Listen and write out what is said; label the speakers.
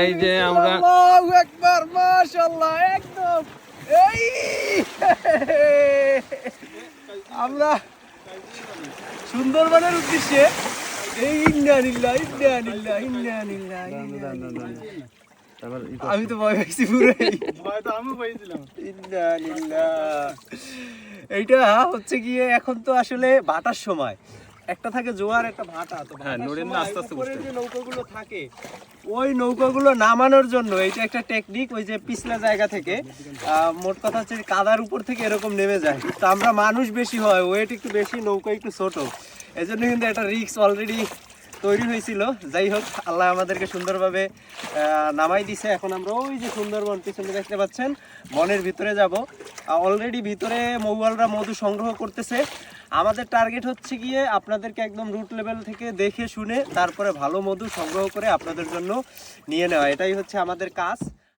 Speaker 1: এই যে আমরা
Speaker 2: আল্লাহু আকবার, মাশাআল্লাহ, একদম এই আমরা সুন্দরবনের উদ্দেশ্যে এই আমি তো ভয় পাইছি পুরোই, এইটা হচ্ছে গিয়ে এখন তো আসলে ভাটার সময়, একটা থাকে জোয়ার একটা ভাটা, তো আস্তে আস্তে যে নৌকাগুলো থাকে ওই নৌকাগুলো নামানোর জন্য এইটা একটা টেকনিক, ওই যে পিছলা জায়গা থেকে মোট কথা হচ্ছে কাদার উপর থেকে এরকম নেমে যায়, তো আমরা মানুষ বেশি হয়, ওয়েট একটু বেশি, নৌকা একটু ছোট, এই জন্য কিন্তু একটা রিস্ক অলরেডি তৈরি হয়েছিল। যাই হোক, আল্লাহ আমাদেরকে সুন্দরভাবে নামাই দিছে। এখন আমরা ওই যে সুন্দরবন পিছনে দেখতে পাচ্ছেন, বনের ভিতরে যাব। অলরেডি ভিতরে মৌয়ালরা মধু সংগ্রহ করতেছে। আমাদের টার্গেট হচ্ছে গিয়ে আপনাদেরকে একদম রুট লেভেল থেকে দেখে শুনে তারপরে ভালো মধু সংগ্রহ করে আপনাদের জন্য নিয়ে নেওয়া, এটাই হচ্ছে আমাদের কাজ।